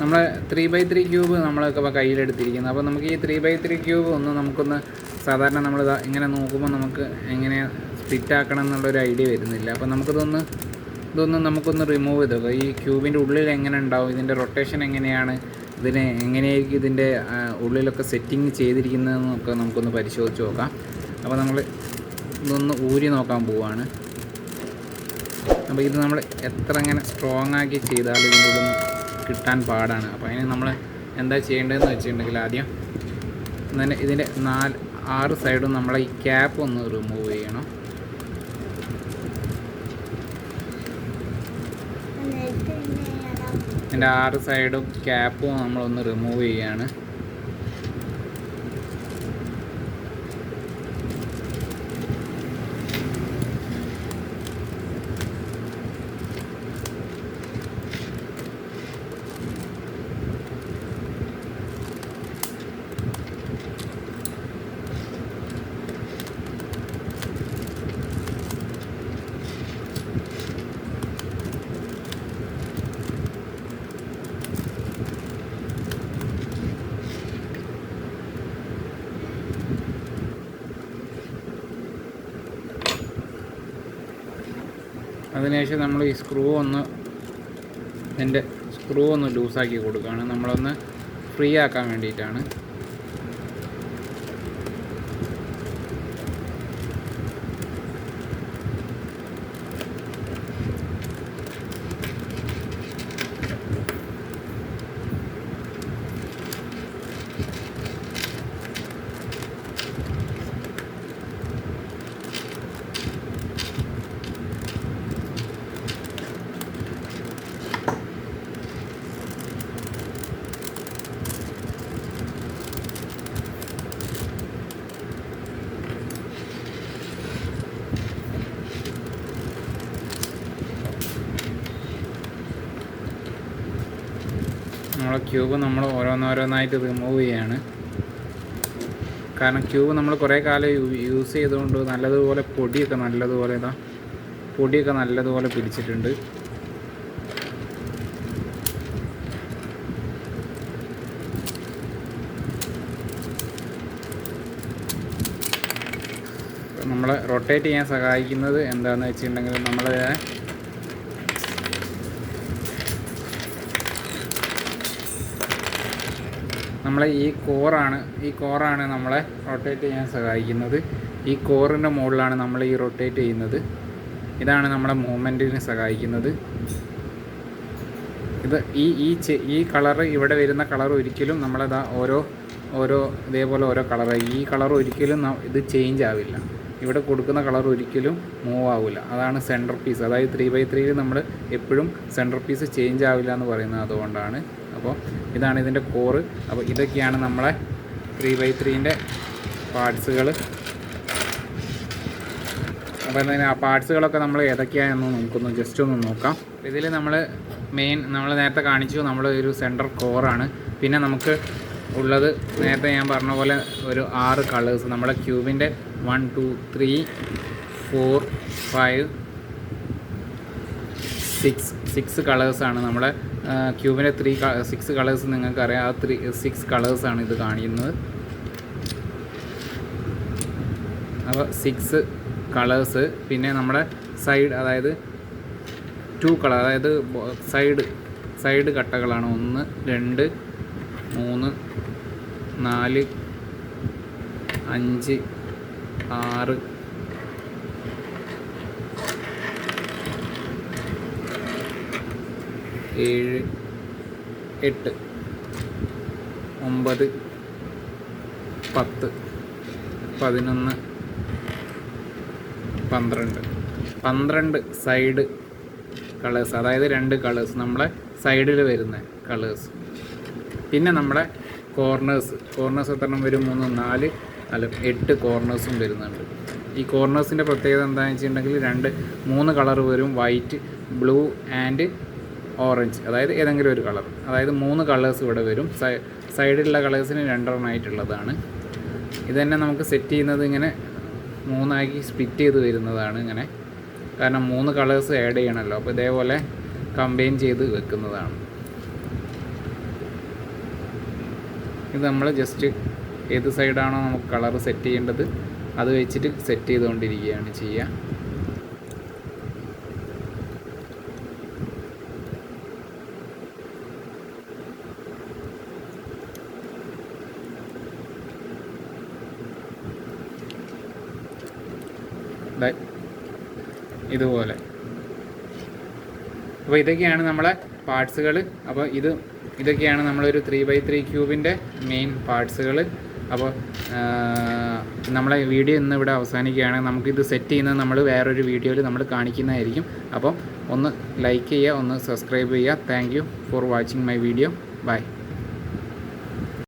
നമ്മളെ 3x3 cube നമ്മളൊക്കെ കയ്യിലെടുത്തിരിക്കുന്നത്. അപ്പോൾ നമുക്ക് ഈ 3x3 ക്യൂബ് നമുക്കൊന്ന് സാധാരണ നമ്മൾ ഇങ്ങനെ നോക്കുമ്പോൾ നമുക്ക് എങ്ങനെ സ്പ്ലിറ്റ് ആക്കണം എന്നുള്ളൊരു ഐഡിയ വരുന്നില്ല. അപ്പോൾ ഇതൊന്ന് നമുക്കൊന്ന് റിമൂവ് ചെയ്തോ. ഈ ക്യൂബിൻ്റെ ഉള്ളിൽ എങ്ങനെ ഉണ്ടാവും, ഇതിൻ്റെ റൊട്ടേഷൻ എങ്ങനെയാണ്, എങ്ങനെയായിരിക്കും ഇതിൻ്റെ ഉള്ളിലൊക്കെ സെറ്റിങ് ചെയ്തിരിക്കുന്നതെന്നൊക്കെ നമുക്കൊന്ന് പരിശോധിച്ച് നോക്കാം. അപ്പോൾ നമ്മൾ ഇതൊന്ന് ഊരി നോക്കാൻ പോവുകയാണ്. അപ്പോൾ ഇത് നമ്മൾ എത്ര ഇങ്ങനെ സ്ട്രോങ് ആക്കി ചെയ്താൽ ഇതിൻ്റെ ഉള്ളിൽ കിട്ടാൻ പാടാണ്. അപ്പോൾ അതിന് നമ്മൾ എന്താ ചെയ്യേണ്ടതെന്ന് വെച്ചിട്ടുണ്ടെങ്കിൽ ആദ്യം തന്നെ ഇതിൻ്റെ 6 സൈഡും നമ്മളെ ഈ ക്യാപ്പ് ഒന്ന് റിമൂവ് ചെയ്യണം. ഇതിൻ്റെ 6 സൈഡും ക്യാപ്പും നമ്മളൊന്ന് റിമൂവ് ചെയ്യാണ്. അതിനുശേഷം നമ്മൾ ഈ ഇതിൻ്റെ സ്ക്രൂ ഒന്ന് ലൂസാക്കി കൊടുക്കുകയാണ്. നമ്മളൊന്ന് ഫ്രീ ആക്കാൻ വേണ്ടിയിട്ടാണ്. നമ്മളെ ക്യൂബ് നമ്മൾ ഓരോന്നോരോന്നായിട്ട് റിമൂവ് ചെയ്യാണ്. കാരണം ക്യൂബ് നമ്മൾ കുറേ കാലം യൂസ് ചെയ്തുകൊണ്ട് നല്ലതുപോലെ പൊടിയൊക്കെ നല്ലതുപോലെ പിടിച്ചിട്ടുണ്ട്. നമ്മളെ റൊട്ടേറ്റ് ചെയ്യാൻ സഹായിക്കുന്നത് എന്താണെന്ന് വെച്ചിട്ടുണ്ടെങ്കിൽ നമ്മളെ ഈ കോറാണ് നമ്മളെ റൊട്ടേറ്റ് ചെയ്യാൻ സഹായിക്കുന്നത്. ഈ കോറിൻ്റെ മുകളിലാണ് നമ്മൾ ഈ റൊട്ടേറ്റ് ചെയ്യുന്നത്. ഇതാണ് നമ്മളെ മൂവ്മെൻറ്റിന് സഹായിക്കുന്നത്. ഇത് ഈ കളറ്, ഇവിടെ വരുന്ന കളർ ഒരിക്കലും നമ്മളതാ ഓരോ ഇതേപോലെ ഓരോ കളറായി. ഈ കളർ ഒരിക്കലും ഇത് ചേഞ്ച് ആവില്ല. ഇവിടെ കൊടുക്കുന്ന കളർ ഒരിക്കലും മൂവ് ആവില്ല. അതാണ് സെൻറ്റർ പീസ്. അതായത് 3x3 നമ്മൾ എപ്പോഴും സെൻറ്റർ പീസ് ചേഞ്ച് ആവില്ല എന്ന് പറയുന്നത് അതുകൊണ്ടാണ്. അപ്പോൾ ഇതാണ് ഇതിൻ്റെ കോറ്. അപ്പോൾ ഇതൊക്കെയാണ് നമ്മളെ 3x3ൻ്റെ പാർട്സുകൾ. അപ്പോൾ ആ പാർട്സുകളൊക്കെ നമ്മൾ ഏതൊക്കെയാണെന്ന് നമുക്കൊന്ന് ജസ്റ്റ് ഒന്ന് നോക്കാം. ഇതിൽ നമ്മൾ നേരത്തെ കാണിച്ചു നമ്മൾ ഒരു സെൻറ്റർ കോറാണ്. പിന്നെ നമുക്ക് ഉള്ളത് നേരത്തെ ഞാൻ പറഞ്ഞ പോലെ ഒരു 6 കളേഴ്സ്. നമ്മുടെ ക്യൂബിൻ്റെ 1 2 3 4 5 6 കളേഴ്സാണ്. നമ്മുടെ ക്യൂബിൻ്റെ 6 കളേഴ്സ് നിങ്ങൾക്കറിയാം. ആ 6 കളേഴ്സാണ് ഇത് കാണിക്കുന്നത്. അപ്പോൾ 6 കളേഴ്സ്. പിന്നെ നമ്മുടെ സൈഡ്, അതായത് 2 കളർ, അതായത് സൈഡ് കട്ടകളാണ്. 1 2 3 4 5 6 7 8 9 10 11 12 സൈഡ് കളേഴ്സ്, അതായത് 2 കളേഴ്സ് നമ്മളെ സൈഡിൽ വരുന്ന കളേഴ്സ്. പിന്നെ നമ്മുടെ കോർണേഴ്സ് എത്രണ്ണം വരും? 3 4 8 കോർണേഴ്സും വരുന്നുണ്ട്. ഈ കോർണേഴ്സിൻ്റെ പ്രത്യേകത എന്താണെന്ന് വെച്ചിട്ടുണ്ടെങ്കിൽ 3 കളർ വരും. വൈറ്റ്, ബ്ലൂ ആൻഡ് ഓറഞ്ച്, അതായത് ഏതെങ്കിലും ഒരു കളർ. അതായത് 3 കളേഴ്സ് ഇവിടെ വരും. സൈഡിലുള്ള കളേഴ്സിന് 2 എണ്ണമായിട്ടുള്ളതാണ്. ഇത് തന്നെ നമുക്ക് സെറ്റ് ചെയ്യുന്നത് ഇങ്ങനെ 3 ആക്കി സ്പ്ലിറ്റ് ചെയ്ത് വരുന്നതാണ് ഇങ്ങനെ. കാരണം 3 കളേഴ്സ് ആഡ് ചെയ്യണമല്ലോ. അപ്പോൾ ഇതേപോലെ കമ്പൈൻ ചെയ്ത് വെക്കുന്നതാണ്. ഇത് നമ്മൾ ജസ്റ്റ് ഏത് സൈഡാണോ നമുക്ക് കളർ സെറ്റ് ചെയ്യേണ്ടത് അത് വെച്ചിട്ട് സെറ്റ് ചെയ്തുകൊണ്ടിരിക്കുകയാണ് ചെയ്യുക. ഇതുപോലെ. അപ്പോൾ ഇതൊക്കെയാണ് നമ്മളെ പാർട്സുകൾ. അപ്പോൾ ഇതൊക്കെയാണ് നമ്മളൊരു 3x3 ക്യൂബിൻ്റെ മെയിൻ പാർട്സുകൾ. അപ്പോൾ നമ്മളെ വീഡിയോ ഇന്ന് ഇവിടെ അവസാനിക്കുകയാണ്. നമുക്കിത് സെറ്റ് ചെയ്യുന്നത് നമ്മൾ വേറൊരു വീഡിയോയിൽ നമ്മൾ കാണിക്കുന്നതായിരിക്കും. അപ്പം ഒന്ന് ലൈക്ക് ചെയ്യുക, ഒന്ന് സബ്സ്ക്രൈബ് ചെയ്യുക. Thank you for watching my video. By.